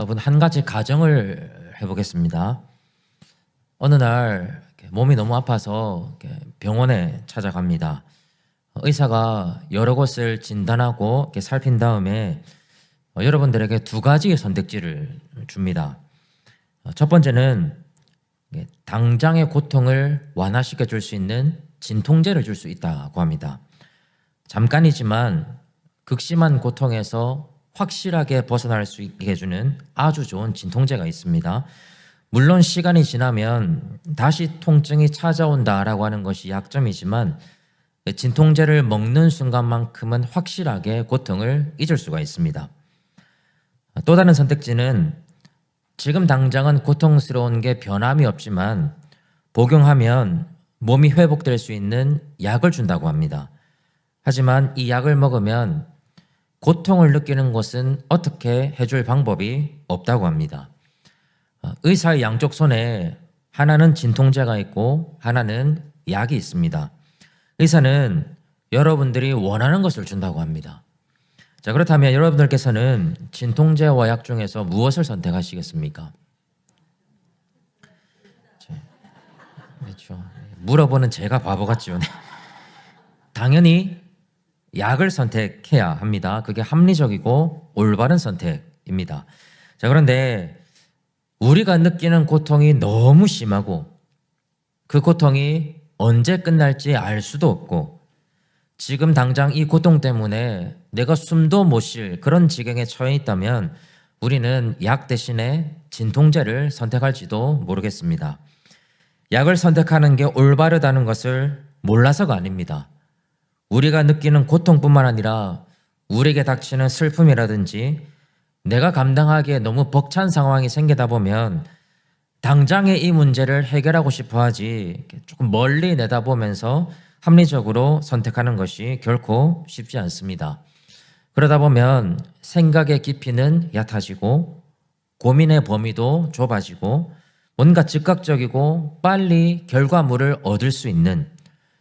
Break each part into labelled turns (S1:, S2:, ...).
S1: 여러분, 한 가지 가정을 해보겠습니다. 어느 날 몸이 너무 아파서 병원에 찾아갑니다. 의사가 여러 곳을 진단하고 살핀 다음에 여러분들에게 두 가지의 선택지를 줍니다. 첫 번째는 당장의 고통을 완화시켜 줄 수 있는 진통제를 줄 수 있다고 합니다. 잠깐이지만 극심한 고통에서 확실하게 벗어날 수 있게 해주는 아주 좋은 진통제가 있습니다. 물론 시간이 지나면 다시 통증이 찾아온다라고 하는 것이 약점이지만 진통제를 먹는 순간만큼은 확실하게 고통을 잊을 수가 있습니다. 또 다른 선택지는 지금 당장은 고통스러운 게 변함이 없지만 복용하면 몸이 회복될 수 있는 약을 준다고 합니다. 하지만 이 약을 먹으면 고통을 느끼는 것은 어떻게 해줄 방법이 없다고 합니다. 의사의 양쪽 손에 하나는 진통제가 있고 하나는 약이 있습니다. 의사는 여러분들이 원하는 것을 준다고 합니다. 자, 그렇다면 여러분들께서는 진통제와 약 중에서 무엇을 선택하시겠습니까? 그렇죠. 물어보는 제가 바보 같죠. 당연히 약을 선택해야 합니다. 그게 합리적이고 올바른 선택입니다. 자, 그런데 우리가 느끼는 고통이 너무 심하고 그 고통이 언제 끝날지 알 수도 없고 지금 당장 이 고통 때문에 내가 숨도 못 쉴 그런 지경에 처해 있다면 우리는 약 대신에 진통제를 선택할지도 모르겠습니다. 약을 선택하는 게 올바르다는 것을 몰라서가 아닙니다. 우리가 느끼는 고통뿐만 아니라 우리에게 닥치는 슬픔이라든지 내가 감당하기에 너무 벅찬 상황이 생기다 보면 당장의 이 문제를 해결하고 싶어 하지 조금 멀리 내다보면서 합리적으로 선택하는 것이 결코 쉽지 않습니다. 그러다 보면 생각의 깊이는 얕아지고 고민의 범위도 좁아지고 뭔가 즉각적이고 빨리 결과물을 얻을 수 있는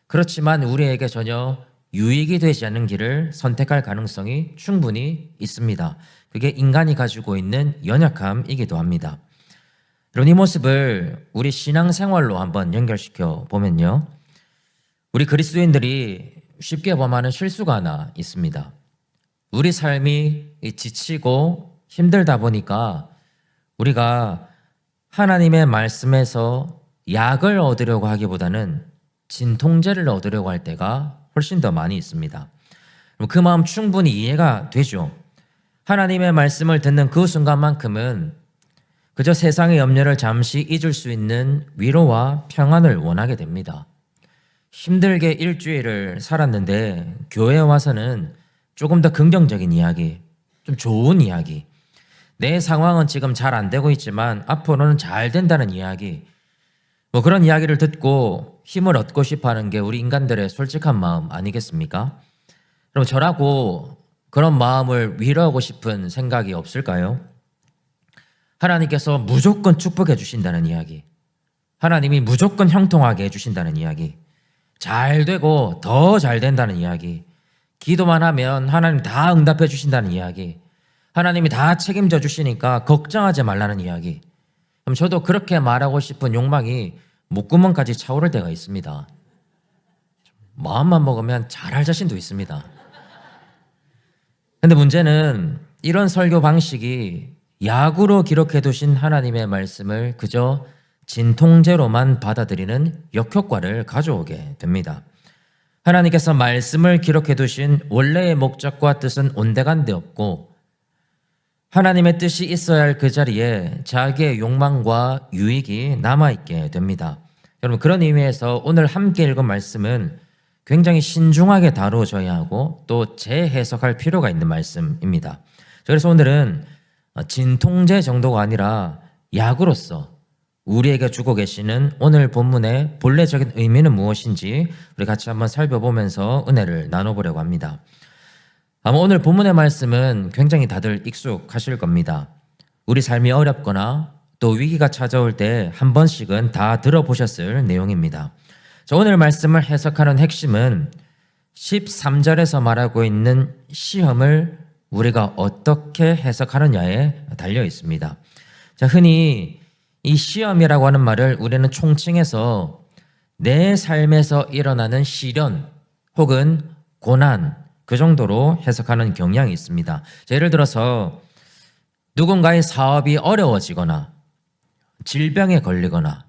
S1: 그렇지만 우리에게 전혀 유익이 되지 않는 길을 선택할 가능성이 충분히 있습니다. 그게 인간이 가지고 있는 연약함이기도 합니다. 여러분, 이 모습을 우리 신앙생활로 한번 연결시켜 보면요. 우리 그리스도인들이 쉽게 범하는 실수가 하나 있습니다. 우리 삶이 지치고 힘들다 보니까 우리가 하나님의 말씀에서 약을 얻으려고 하기보다는 진통제를 얻으려고 할 때가 훨씬 더 많이 있습니다. 그 마음 충분히 이해가 되죠. 하나님의 말씀을 듣는 그 순간만큼은 그저 세상의 염려를 잠시 잊을 수 있는 위로와 평안을 원하게 됩니다. 힘들게 일주일을 살았는데 교회에 와서는 조금 더 긍정적인 이야기, 좀 좋은 이야기, 내 상황은 지금 잘 안 되고 있지만 앞으로는 잘 된다는 이야기, 그런 이야기를 듣고 힘을 얻고 싶어 하는 게 우리 인간들의 솔직한 마음 아니겠습니까? 그럼 저라고 그런 마음을 위로하고 싶은 생각이 없을까요? 하나님께서 무조건 축복해 주신다는 이야기, 하나님이 무조건 형통하게 해주신다는 이야기, 잘 되고 더 잘 된다는 이야기, 기도만 하면 하나님 다 응답해 주신다는 이야기, 하나님이 다 책임져 주시니까 걱정하지 말라는 이야기. 그럼 저도 그렇게 말하고 싶은 욕망이 목구멍까지 차오를 때가 있습니다. 마음만 먹으면 잘할 자신도 있습니다. 근데 문제는 이런 설교 방식이 약으로 기록해 두신 하나님의 말씀을 그저 진통제로만 받아들이는 역효과를 가져오게 됩니다. 하나님께서 말씀을 기록해 두신 원래의 목적과 뜻은 온데간데 없고 하나님의 뜻이 있어야 할 그 자리에 자기의 욕망과 유익이 남아있게 됩니다. 여러분, 그런 의미에서 오늘 함께 읽은 말씀은 굉장히 신중하게 다루어져야 하고 또 재해석할 필요가 있는 말씀입니다. 그래서 오늘은 진통제 정도가 아니라 약으로서 우리에게 주고 계시는 오늘 본문의 본래적인 의미는 무엇인지 우리 같이 한번 살펴보면서 은혜를 나눠보려고 합니다. 아마 오늘 본문의 말씀은 굉장히 다들 익숙하실 겁니다. 우리 삶이 어렵거나 또 위기가 찾아올 때 한 번씩은 다 들어보셨을 내용입니다. 자, 오늘 말씀을 해석하는 핵심은 13절에서 말하고 있는 시험을 우리가 어떻게 해석하느냐에 달려 있습니다. 자, 흔히 이 시험이라고 하는 말을 우리는 총칭해서 내 삶에서 일어나는 시련 혹은 고난 그 정도로 해석하는 경향이 있습니다. 자, 예를 들어서 누군가의 사업이 어려워지거나 질병에 걸리거나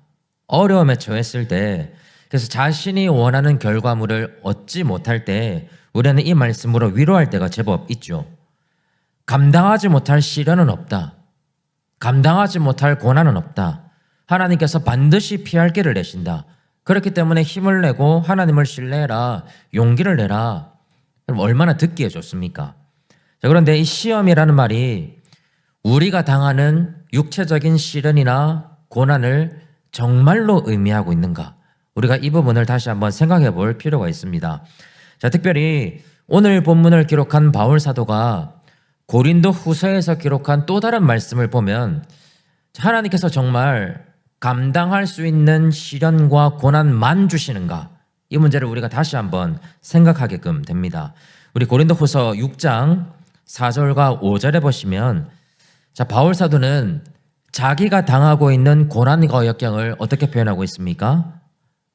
S1: 어려움에 처했을 때, 그래서 자신이 원하는 결과물을 얻지 못할 때 우리는 이 말씀으로 위로할 때가 제법 있죠. 감당하지 못할 시련은 없다. 감당하지 못할 고난은 없다. 하나님께서 반드시 피할 길을 내신다. 그렇기 때문에 힘을 내고 하나님을 신뢰해라. 용기를 내라. 그럼 얼마나 듣기에 좋습니까? 자, 그런데 이 시험이라는 말이 우리가 당하는 육체적인 시련이나 고난을 정말로 의미하고 있는가? 우리가 이 부분을 다시 한번 생각해 볼 필요가 있습니다. 자, 특별히 오늘 본문을 기록한 바울 사도가 고린도 후서에서 기록한 또 다른 말씀을 보면 하나님께서 정말 감당할 수 있는 시련과 고난만 주시는가? 이 문제를 우리가 다시 한번 생각하게끔 됩니다. 우리 고린도 후서 6장 4절과 5절에 보시면 자, 바울 사도는 자기가 당하고 있는 고난과 역경을 어떻게 표현하고 있습니까?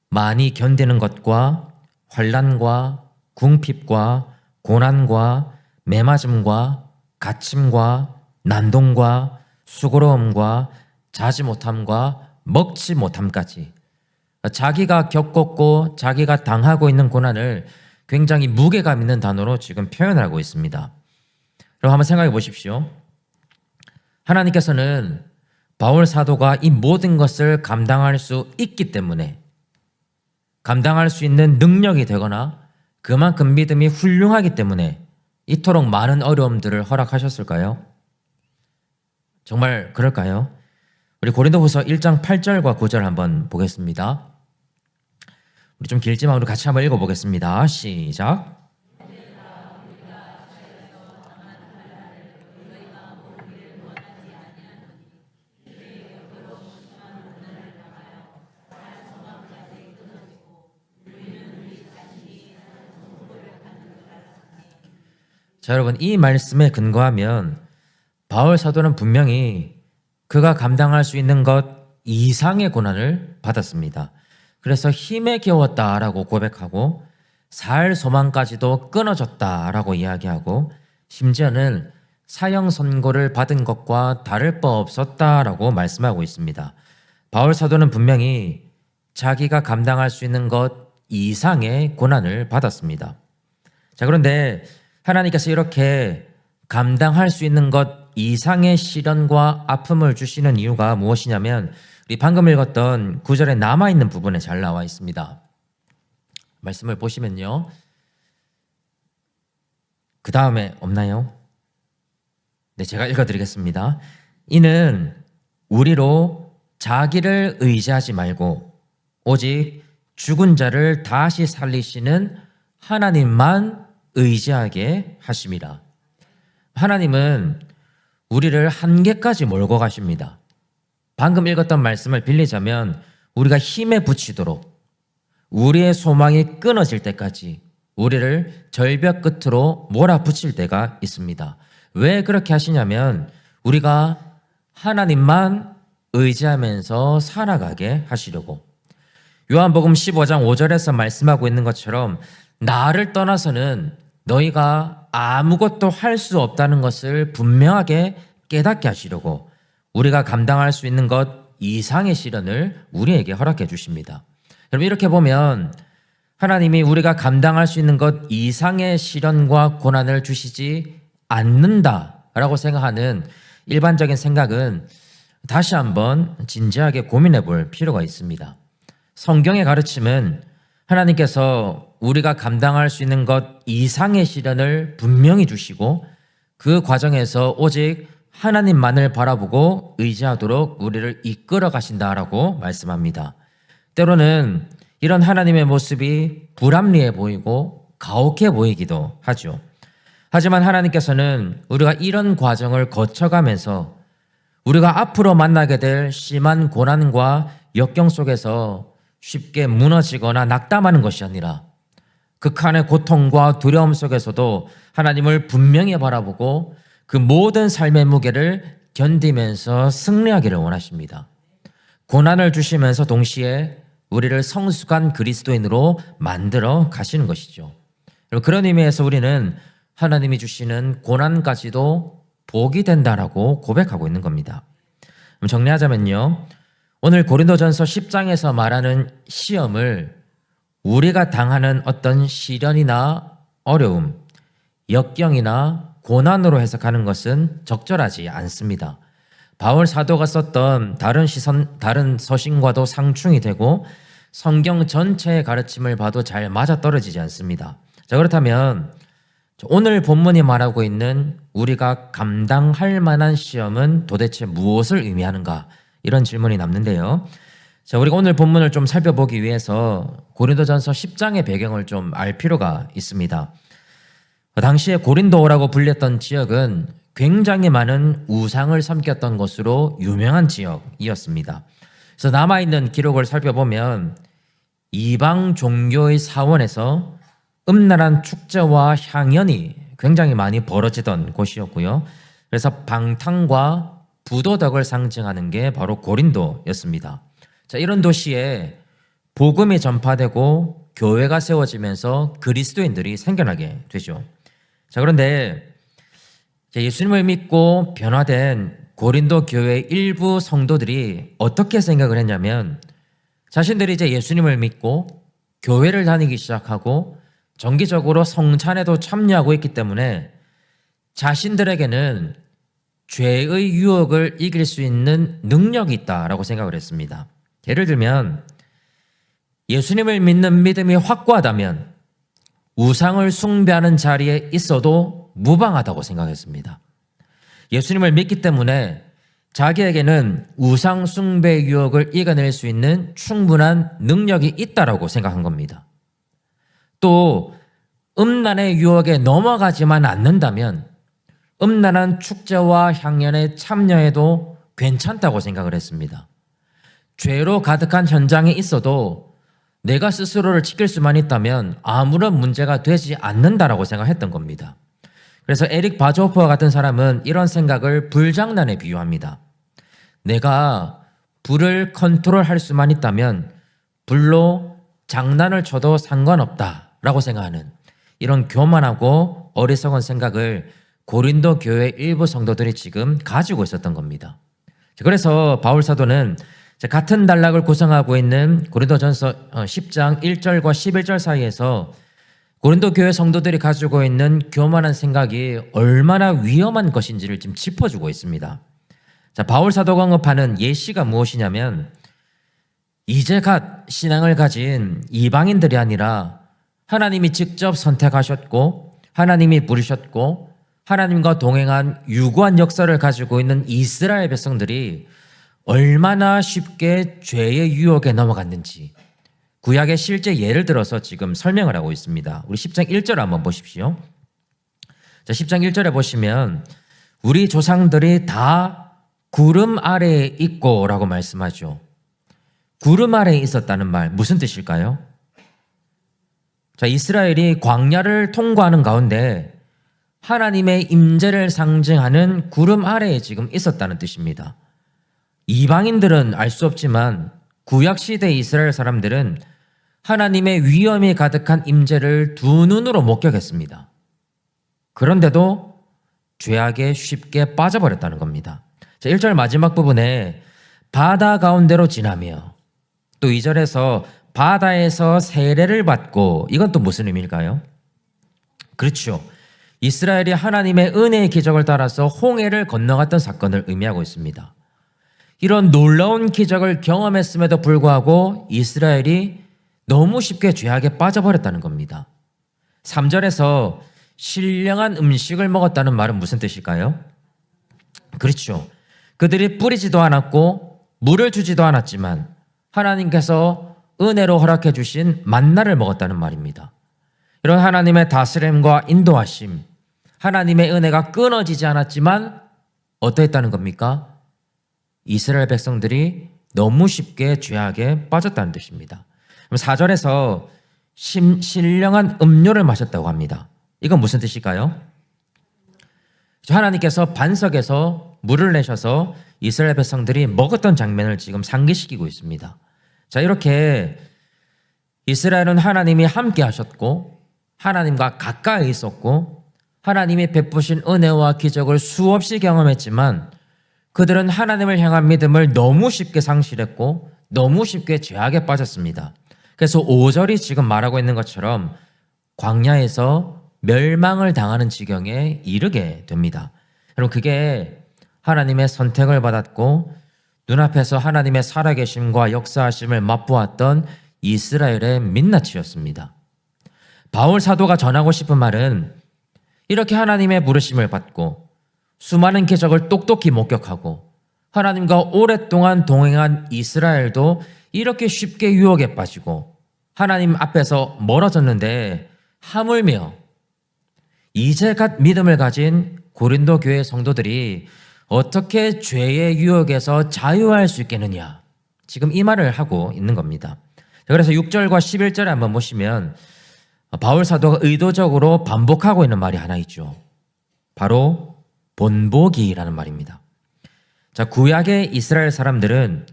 S1: 많이 견디는 것과 환난과 궁핍과 고난과 매맞음과 갇힘과 난동과 수고로움과 자지 못함과 먹지 못함까지 자기가 겪었고 자기가 당하고 있는 고난을 굉장히 무게감 있는 단어로 지금 표현하고 있습니다. 그럼 한번 생각해 보십시오. 하나님께서는 바울 사도가 이 모든 것을 감당할 수 있기 때문에 감당할 수 있는 능력이 되거나 그만큼 믿음이 훌륭하기 때문에 이토록 많은 어려움들을 허락하셨을까요? 정말 그럴까요? 우리 고린도후서 1장 8절과 9절 한번 보겠습니다. 우리 좀 길지만 우리 같이 한번 읽어보겠습니다. 시작. 자, 여러분, 이 말씀에 근거하면 바울 사도는 분명히 그가 감당할 수 있는 것 이상의 고난을 받았습니다. 그래서 힘에 겨웠다라고 고백하고 살 소망까지도 끊어졌다라고 이야기하고 심지어는 사형 선고를 받은 것과 다를 바 없었다라고 말씀하고 있습니다. 바울 사도는 분명히 자기가 감당할 수 있는 것 이상의 고난을 받았습니다. 자, 그런데 하나님께서 이렇게 감당할 수 있는 것 이상의 시련과 아픔을 주시는 이유가 무엇이냐면 우리 방금 읽었던 9절에 남아있는 부분에 잘 나와 있습니다. 말씀을 보시면요. 그 다음에 없나요? 네, 제가 읽어드리겠습니다. 이는 우리로 자기를 의지하지 말고 오직 죽은 자를 다시 살리시는 하나님만 의지하게 하심이라. 하나님은 우리를 한계까지 몰고 가십니다. 방금 읽었던 말씀을 빌리자면 우리가 힘에 부치도록 우리의 소망이 끊어질 때까지 우리를 절벽 끝으로 몰아붙일 때가 있습니다. 왜 그렇게 하시냐면 우리가 하나님만 의지하면서 살아가게 하시려고. 요한복음 15장 5절에서 말씀하고 있는 것처럼 나를 떠나서는 너희가 아무것도 할 수 없다는 것을 분명하게 깨닫게 하시려고 우리가 감당할 수 있는 것 이상의 시련을 우리에게 허락해 주십니다. 여러분, 이렇게 보면 하나님이 우리가 감당할 수 있는 것 이상의 시련과 고난을 주시지 않는다라고 생각하는 일반적인 생각은 다시 한번 진지하게 고민해 볼 필요가 있습니다. 성경의 가르침은 하나님께서 우리가 감당할 수 있는 것 이상의 시련을 분명히 주시고 그 과정에서 오직 하나님만을 바라보고 의지하도록 우리를 이끌어 가신다라고 말씀합니다. 때로는 이런 하나님의 모습이 불합리해 보이고 가혹해 보이기도 하죠. 하지만 하나님께서는 우리가 이런 과정을 거쳐가면서 우리가 앞으로 만나게 될 심한 고난과 역경 속에서 쉽게 무너지거나 낙담하는 것이 아니라 극한의 고통과 두려움 속에서도 하나님을 분명히 바라보고 그 모든 삶의 무게를 견디면서 승리하기를 원하십니다. 고난을 주시면서 동시에 우리를 성숙한 그리스도인으로 만들어 가시는 것이죠. 그런 의미에서 우리는 하나님이 주시는 고난까지도 복이 된다라고 고백하고 있는 겁니다. 정리하자면요, 오늘 고린도전서 10장에서 말하는 시험을 우리가 당하는 어떤 시련이나 어려움, 역경이나 고난으로 해석하는 것은 적절하지 않습니다. 바울 사도가 썼던 다른 서신과도 상충이 되고 성경 전체의 가르침을 봐도 잘 맞아떨어지지 않습니다. 자, 그렇다면 오늘 본문이 말하고 있는 우리가 감당할 만한 시험은 도대체 무엇을 의미하는가? 이런 질문이 남는데요. 자, 우리가 오늘 본문을 좀 살펴보기 위해서 고린도전서 10장의 배경을 좀 알 필요가 있습니다. 당시에 고린도라고 불렸던 지역은 굉장히 많은 우상을 섬겼던 것으로 유명한 지역이었습니다. 그래서 남아있는 기록을 살펴보면 이방 종교의 사원에서 음란한 축제와 향연이 굉장히 많이 벌어지던 곳이었고요. 그래서 방탕과 부도덕을 상징하는 게 바로 고린도였습니다. 자, 이런 도시에 복음이 전파되고 교회가 세워지면서 그리스도인들이 생겨나게 되죠. 자, 그런데 예수님을 믿고 변화된 고린도 교회의 일부 성도들이 어떻게 생각을 했냐면, 자신들이 이제 예수님을 믿고 교회를 다니기 시작하고 정기적으로 성찬에도 참여하고 있기 때문에 자신들에게는 죄의 유혹을 이길 수 있는 능력이 있다라고 생각을 했습니다. 예를 들면 예수님을 믿는 믿음이 확고하다면 우상을 숭배하는 자리에 있어도 무방하다고 생각했습니다. 예수님을 믿기 때문에 자기에게는 우상 숭배 유혹을 이겨낼 수 있는 충분한 능력이 있다라고 생각한 겁니다. 또 음란의 유혹에 넘어가지만 않는다면 음란한 축제와 향연에 참여해도 괜찮다고 생각을 했습니다. 죄로 가득한 현장에 있어도 내가 스스로를 지킬 수만 있다면 아무런 문제가 되지 않는다라고 생각했던 겁니다. 그래서 에릭 바조퍼 같은 사람은 이런 생각을 불장난에 비유합니다. 내가 불을 컨트롤할 수만 있다면 불로 장난을 쳐도 상관없다라고 생각하는 이런 교만하고 어리석은 생각을 고린도 교회 일부 성도들이 지금 가지고 있었던 겁니다. 그래서 바울 사도는 같은 단락을 구성하고 있는 고린도전서 10장 1절과 11절 사이에서 고린도 교회 성도들이 가지고 있는 교만한 생각이 얼마나 위험한 것인지를 지금 짚어주고 있습니다. 자, 바울 사도가 언급하는 예시가 무엇이냐면, 이제 갓 신앙을 가진 이방인들이 아니라 하나님이 직접 선택하셨고 하나님이 부르셨고 하나님과 동행한 유구한 역사를 가지고 있는 이스라엘 백성들이 얼마나 쉽게 죄의 유혹에 넘어갔는지 구약의 실제 예를 들어서 지금 설명을 하고 있습니다. 우리 10장 1절 한번 보십시오. 자, 10장 1절에 보시면 우리 조상들이 다 구름 아래에 있고 라고 말씀하죠. 구름 아래에 있었다는 말 무슨 뜻일까요? 자, 이스라엘이 광야를 통과하는 가운데 하나님의 임재를 상징하는 구름 아래에 지금 있었다는 뜻입니다. 이방인들은 알 수 없지만 구약시대 이스라엘 사람들은 하나님의 위엄이 가득한 임재를 두 눈으로 목격했습니다. 그런데도 죄악에 쉽게 빠져버렸다는 겁니다. 자, 1절 마지막 부분에 바다 가운데로 지나며, 또 2절에서 바다에서 세례를 받고, 이건 또 무슨 의미일까요? 그렇죠. 이스라엘이 하나님의 은혜의 기적을 따라서 홍해를 건너갔던 사건을 의미하고 있습니다. 이런 놀라운 기적을 경험했음에도 불구하고 이스라엘이 너무 쉽게 죄악에 빠져버렸다는 겁니다. 3절에서 신령한 음식을 먹었다는 말은 무슨 뜻일까요? 그렇죠. 그들이 뿌리지도 않았고 물을 주지도 않았지만 하나님께서 은혜로 허락해 주신 만나를 먹었다는 말입니다. 이런 하나님의 다스림과 인도하심, 하나님의 은혜가 끊어지지 않았지만 어떠했다는 겁니까? 이스라엘 백성들이 너무 쉽게 죄악에 빠졌다는 뜻입니다. 4절에서 신령한 음료를 마셨다고 합니다. 이건 무슨 뜻일까요? 하나님께서 반석에서 물을 내셔서 이스라엘 백성들이 먹었던 장면을 지금 상기시키고 있습니다. 자, 이렇게 이스라엘은 하나님이 함께 하셨고 하나님과 가까이 있었고 하나님이 베푸신 은혜와 기적을 수없이 경험했지만 그들은 하나님을 향한 믿음을 너무 쉽게 상실했고 너무 쉽게 죄악에 빠졌습니다. 그래서 5절이 지금 말하고 있는 것처럼 광야에서 멸망을 당하는 지경에 이르게 됩니다. 여러분, 그게 하나님의 선택을 받았고 눈앞에서 하나님의 살아계심과 역사하심을 맛보았던 이스라엘의 민낯이었습니다. 바울 사도가 전하고 싶은 말은 이렇게 하나님의 부르심을 받고 수많은 기적을 똑똑히 목격하고 하나님과 오랫동안 동행한 이스라엘도 이렇게 쉽게 유혹에 빠지고 하나님 앞에서 멀어졌는데 하물며 이제 갓 믿음을 가진 고린도 교회 성도들이 어떻게 죄의 유혹에서 자유할 수 있겠느냐, 지금 이 말을 하고 있는 겁니다. 그래서 6절과 11절에 한번 보시면 바울 사도가 의도적으로 반복하고 있는 말이 하나 있죠. 바로 본보기라는 말입니다. 자, 구약의 이스라엘 사람들은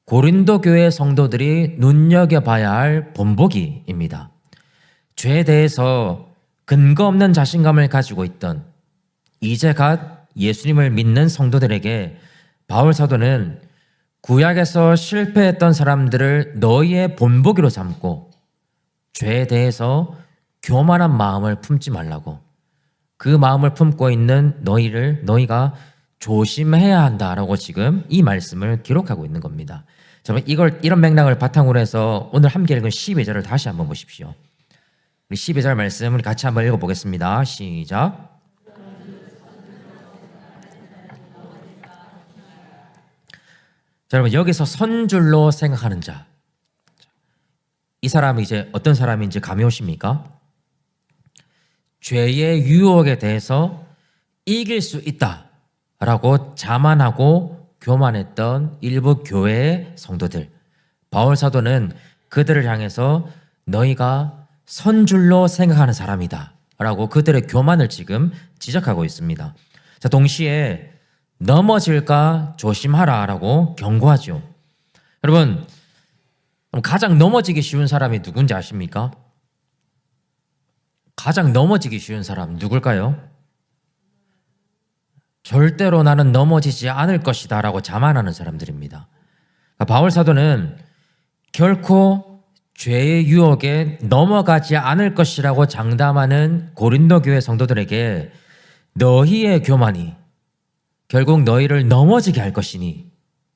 S1: 고린도 교회 성도들이 눈여겨봐야 할 본보기입니다. 죄에 대해서 근거 없는 자신감을 가지고 있던 이제 갓 예수님을 믿는 성도들에게 바울 사도는 구약에서 실패했던 사람들을 너희의 본보기로 삼고 죄에 대해서 교만한 마음을 품지 말라고, 그 마음을 품고 있는 너희가 조심해야 한다라고 지금 이 말씀을 기록하고 있는 겁니다. 이런 맥락을 바탕으로 해서 오늘 함께 읽은 12절을 다시 한번 보십시오. 우리 12절 말씀 우리 같이 한번 읽어보겠습니다. 시작. 자, 여러분, 여기서 선줄로 생각하는 자, 이 사람이 이제 어떤 사람인지 감이 오십니까? 죄의 유혹에 대해서 이길 수 있다라고 자만하고 교만했던 일부 교회의 성도들, 바울 사도는 그들을 향해서 너희가 선줄로 생각하는 사람이다 라고 그들의 교만을 지금 지적하고 있습니다. 자, 동시에 넘어질까 조심하라 라고 경고하죠. 여러분, 가장 넘어지기 쉬운 사람이 누군지 아십니까? 가장 넘어지기 쉬운 사람 누굴까요? 절대로 나는 넘어지지 않을 것이다 라고 자만하는 사람들입니다. 바울 사도는 결코 죄의 유혹에 넘어가지 않을 것이라고 장담하는 고린도 교회 성도들에게 너희의 교만이 결국 너희를 넘어지게 할 것이니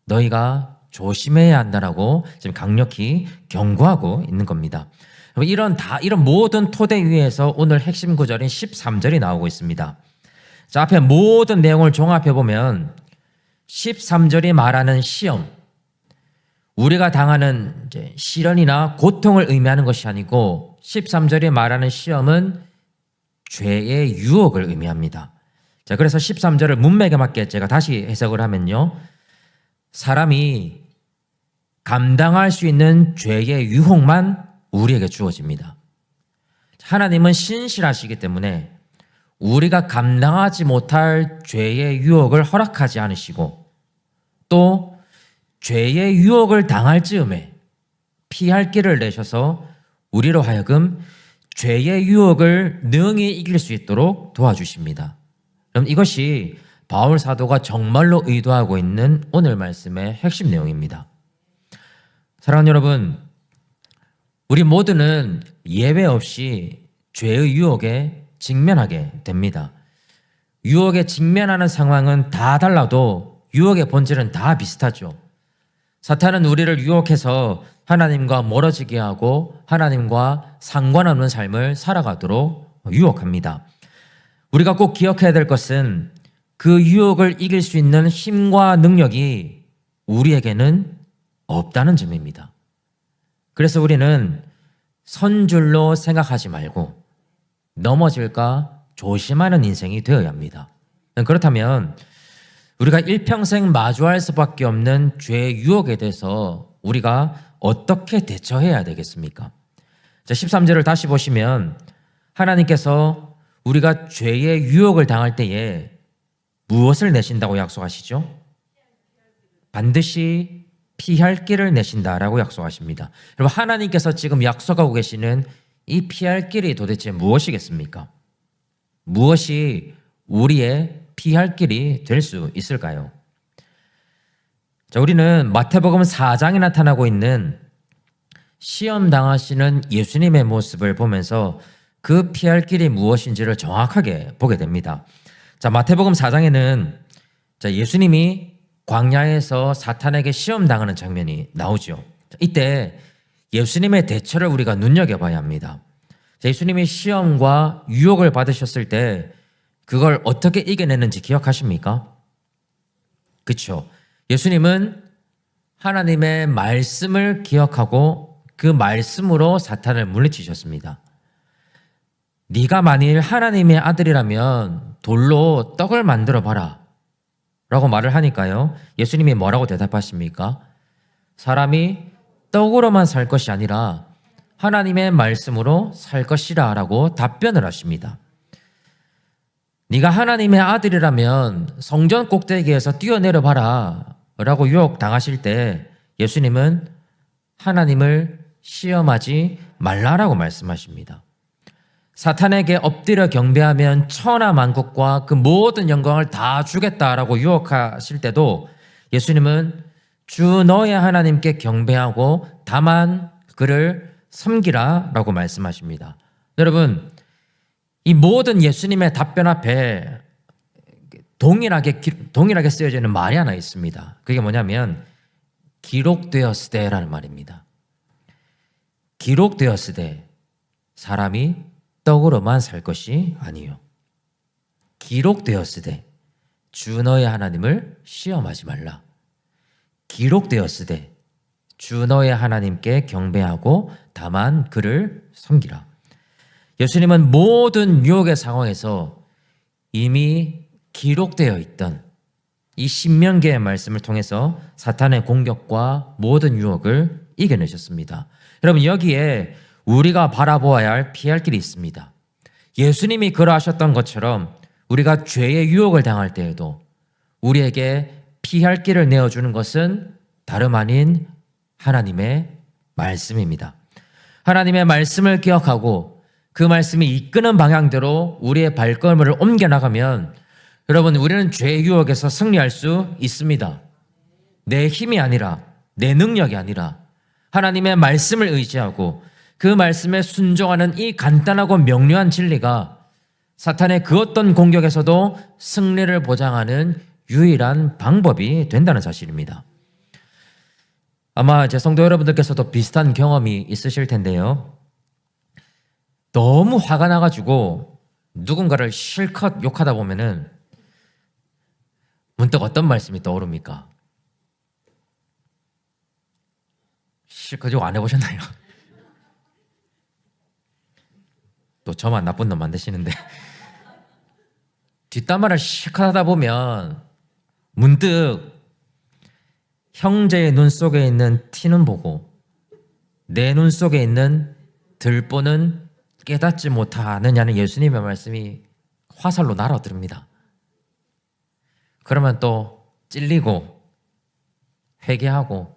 S1: 너희가 조심해야 한다라고 지금 강력히 경고하고 있는 겁니다. 이런 모든 토대 위에서 오늘 핵심 구절인 13절이 나오고 있습니다. 자, 앞에 모든 내용을 종합해 보면 13절이 말하는 시험, 우리가 당하는 이제 시련이나 고통을 의미하는 것이 아니고 13절이 말하는 시험은 죄의 유혹을 의미합니다. 자, 그래서 13절을 문맥에 맞게 제가 다시 해석을 하면요, 사람이 감당할 수 있는 죄의 유혹만 우리에게 주어집니다. 하나님은 신실하시기 때문에 우리가 감당하지 못할 죄의 유혹을 허락하지 않으시고 또 죄의 유혹을 당할 즈음에 피할 길을 내셔서 우리로 하여금 죄의 유혹을 능히 이길 수 있도록 도와주십니다. 그럼 이것이 바울 사도가 정말로 의도하고 있는 오늘 말씀의 핵심 내용입니다. 사랑하는 여러분, 우리 모두는 예외 없이 죄의 유혹에 직면하게 됩니다. 유혹에 직면하는 상황은 다 달라도 유혹의 본질은 다 비슷하죠. 사탄은 우리를 유혹해서 하나님과 멀어지게 하고 하나님과 상관없는 삶을 살아가도록 유혹합니다. 우리가 꼭 기억해야 될 것은 그 유혹을 이길 수 있는 힘과 능력이 우리에게는 없다는 점입니다. 그래서 우리는 선줄로 생각하지 말고 넘어질까 조심하는 인생이 되어야 합니다. 그렇다면 우리가 일평생 마주할 수밖에 없는 죄의 유혹에 대해서 우리가 어떻게 대처해야 되겠습니까? 자, 13절을 다시 보시면 하나님께서 우리가 죄의 유혹을 당할 때에 무엇을 내신다고 약속하시죠? 반드시 피할 길을 내신다라고 약속하십니다. 여러분, 하나님께서 지금 약속하고 계시는 이 피할 길이 도대체 무엇이겠습니까? 무엇이 우리의 피할 길이 될 수 있을까요? 자, 우리는 마태복음 4장에 나타나고 있는 시험 당하시는 예수님의 모습을 보면서 그 피할 길이 무엇인지를 정확하게 보게 됩니다. 자, 마태복음 4장에는 예수님이 광야에서 사탄에게 시험 당하는 장면이 나오죠. 이때 예수님의 대처를 우리가 눈여겨봐야 합니다. 자, 예수님이 시험과 유혹을 받으셨을 때 그걸 어떻게 이겨내는지 기억하십니까? 그렇죠. 예수님은 하나님의 말씀을 기억하고 그 말씀으로 사탄을 물리치셨습니다. 네가 만일 하나님의 아들이라면 돌로 떡을 만들어 봐라 라고 말을 하니까요, 예수님이 뭐라고 대답하십니까? 사람이 떡으로만 살 것이 아니라 하나님의 말씀으로 살 것이라 라고 답변을 하십니다. 네가 하나님의 아들이라면 성전 꼭대기에서 뛰어내려 봐라 라고 유혹당하실 때 예수님은 하나님을 시험하지 말라라고 말씀하십니다. 사탄에게 엎드려 경배하면 천하 만국과 그 모든 영광을 다 주겠다라고 유혹하실 때도 예수님은 주 너의 하나님께 경배하고 다만 그를 섬기라라고 말씀하십니다. 여러분, 이 모든 예수님의 답변 앞에 동일하게 쓰여져 있는 말이 하나 있습니다. 그게 뭐냐면 기록되었으되라는 말입니다. 기록되었으되 사람이 떡으로만 살 것이 아니요. 기록되었으되 주 너의 하나님을 시험하지 말라. 기록되었으되 주 너의 하나님께 경배하고 다만 그를 섬기라. 예수님은 모든 유혹의 상황에서 이미 기록되어 있던 이 신명기의 말씀을 통해서 사탄의 공격과 모든 유혹을 이겨내셨습니다. 여러분, 여기에 우리가 바라보아야 할 피할 길이 있습니다. 예수님이 그러하셨던 것처럼 우리가 죄의 유혹을 당할 때에도 우리에게 피할 길을 내어주는 것은 다름 아닌 하나님의 말씀입니다. 하나님의 말씀을 기억하고 그 말씀이 이끄는 방향대로 우리의 발걸음을 옮겨나가면 여러분, 우리는 죄의 유혹에서 승리할 수 있습니다. 내 힘이 아니라, 내 능력이 아니라 하나님의 말씀을 의지하고 그 말씀에 순종하는 이 간단하고 명료한 진리가 사탄의 그 어떤 공격에서도 승리를 보장하는 유일한 방법이 된다는 사실입니다. 아마 제 성도 여러분들께서도 비슷한 경험이 있으실 텐데요. 너무 화가 나가지고 누군가를 실컷 욕하다 보면은 문득 어떤 말씀이 떠오릅니까? 실컷 욕 안 해보셨나요? 또 저만 나쁜 놈 만드시는데 뒷담화를 실컷 하다 보면 문득 형제의 눈 속에 있는 티는 보고 내 눈 속에 있는 들보는 깨닫지 못하느냐는 예수님의 말씀이 화살로 날아듭니다. 그러면 또 찔리고 회개하고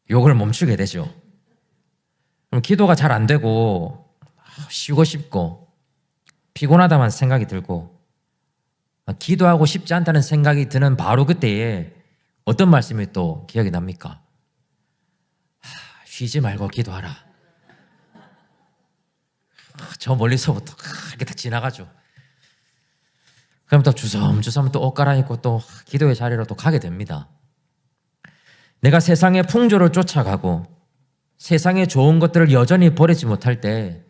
S1: 욕을 멈추게 되죠. 그럼 기도가 잘 안 되고 쉬고 싶고 피곤하다만 생각이 들고 기도하고 싶지 않다는 생각이 드는 바로 그때에 어떤 말씀이 또 기억이 납니까? 쉬지 말고 기도하라. 저 멀리서부터 이렇게 다 지나가죠. 그럼 또 주섬주섬 또 옷 갈아입고 또 기도의 자리로 또 가게 됩니다. 내가 세상의 풍조를 쫓아가고 세상의 좋은 것들을 여전히 버리지 못할 때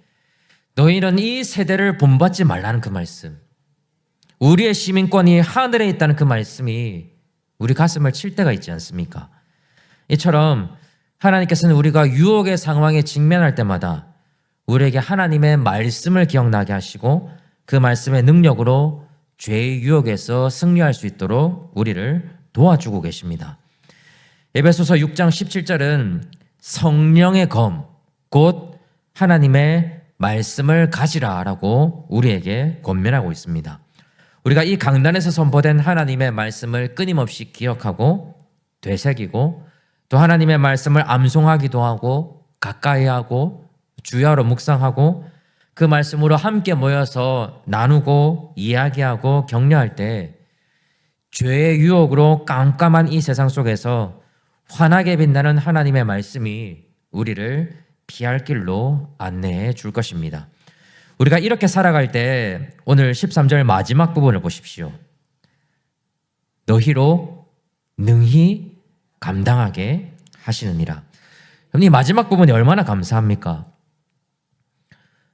S1: 너희는 이 세대를 본받지 말라는 그 말씀, 우리의 시민권이 하늘에 있다는 그 말씀이 우리 가슴을 칠 때가 있지 않습니까? 이처럼 하나님께서는 우리가 유혹의 상황에 직면할 때마다 우리에게 하나님의 말씀을 기억나게 하시고 그 말씀의 능력으로 죄의 유혹에서 승리할 수 있도록 우리를 도와주고 계십니다. 에베소서 6장 17절은 성령의 검, 곧 하나님의 말씀을 가지라라고 우리에게 권면하고 있습니다. 우리가 이 강단에서 선포된 하나님의 말씀을 끊임없이 기억하고 되새기고 또 하나님의 말씀을 암송하기도 하고 가까이 하고 주야로 묵상하고 그 말씀으로 함께 모여서 나누고 이야기하고 격려할 때 죄의 유혹으로 깜깜한 이 세상 속에서 환하게 빛나는 하나님의 말씀이 우리를 피할 길로 안내해 줄 것입니다. 우리가 이렇게 살아갈 때 오늘 13절 마지막 부분을 보십시오. 너희로 능히 감당하게 하시느니라. 이 마지막 부분이 얼마나 감사합니까?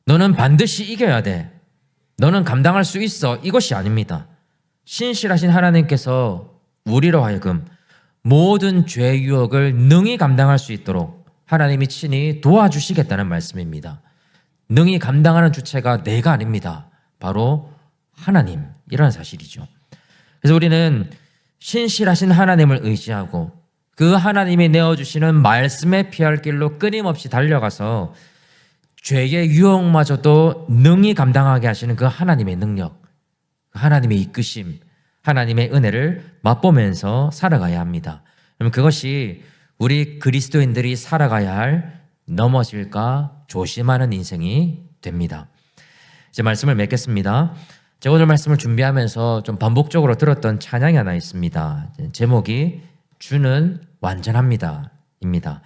S1: 너는 반드시 이겨야 돼. 너는 감당할 수 있어. 이것이 아닙니다. 신실하신 하나님께서 우리로 하여금 모든 죄의 유혹을 능히 감당할 수 있도록 하나님이 친히 도와주시겠다는 말씀입니다. 능히 감당하는 주체가 내가 아닙니다. 바로 하나님이라는 사실이죠. 그래서 우리는 신실하신 하나님을 의지하고 그 하나님이 내어주시는 말씀에 피할 길로 끊임없이 달려가서 죄의 유혹마저도 능히 감당하게 하시는 그 하나님의 능력, 하나님의 이끄심, 하나님의 은혜를 맛보면서 살아가야 합니다. 그럼 그것이 우리 그리스도인들이 살아가야 할 넘어질까 조심하는 인생이 됩니다. 이제 말씀을 맺겠습니다. 제가 오늘 말씀을 준비하면서 좀 반복적으로 들었던 찬양이 하나 있습니다. 제목이 주는 완전합니다 입니다.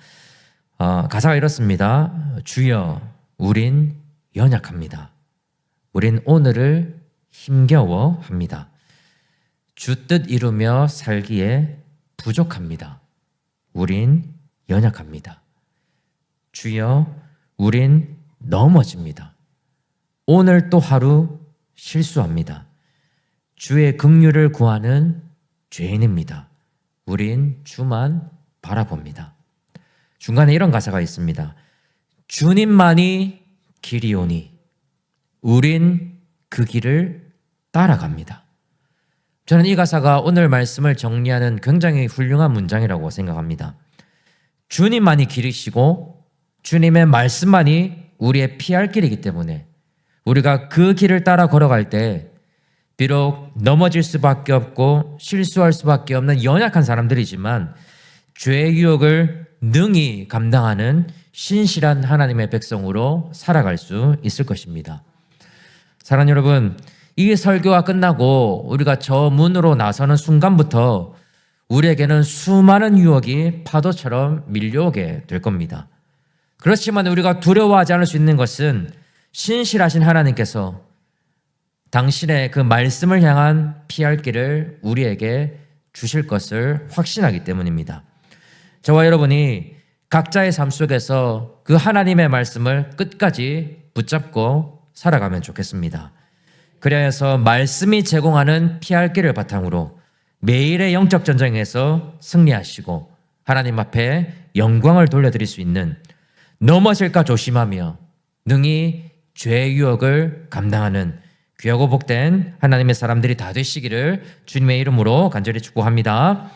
S1: 가사가 이렇습니다. 주여 우린 연약합니다. 우린 오늘을 힘겨워합니다. 주 뜻 이루며 살기에 부족합니다. 우린 연약합니다. 주여 우린 넘어집니다. 오늘 또 하루 실수합니다. 주의 긍휼을 구하는 죄인입니다. 우린 주만 바라봅니다. 중간에 이런 가사가 있습니다. 주님만이 길이오니 우린 그 길을 따라갑니다. 저는 이 가사가 오늘 말씀을 정리하는 굉장히 훌륭한 문장이라고 생각합니다. 주님만이 길이시고 주님의 말씀만이 우리의 피할 길이기 때문에 우리가 그 길을 따라 걸어갈 때 비록 넘어질 수밖에 없고 실수할 수밖에 없는 연약한 사람들이지만 죄의 유혹을 능히 감당하는 신실한 하나님의 백성으로 살아갈 수 있을 것입니다. 사랑하는 여러분, 이 설교가 끝나고 우리가 저 문으로 나서는 순간부터 우리에게는 수많은 유혹이 파도처럼 밀려오게 될 겁니다. 그렇지만 우리가 두려워하지 않을 수 있는 것은 신실하신 하나님께서 당신의 그 말씀을 향한 피할 길을 우리에게 주실 것을 확신하기 때문입니다. 저와 여러분이 각자의 삶 속에서 그 하나님의 말씀을 끝까지 붙잡고 살아가면 좋겠습니다. 그래야 해서 말씀이 제공하는 피할 길을 바탕으로 매일의 영적 전쟁에서 승리하시고 하나님 앞에 영광을 돌려드릴 수 있는 넘어질까 조심하며 능히 죄의 유혹을 감당하는 귀하고 복된 하나님의 사람들이 다 되시기를 주님의 이름으로 간절히 축복합니다.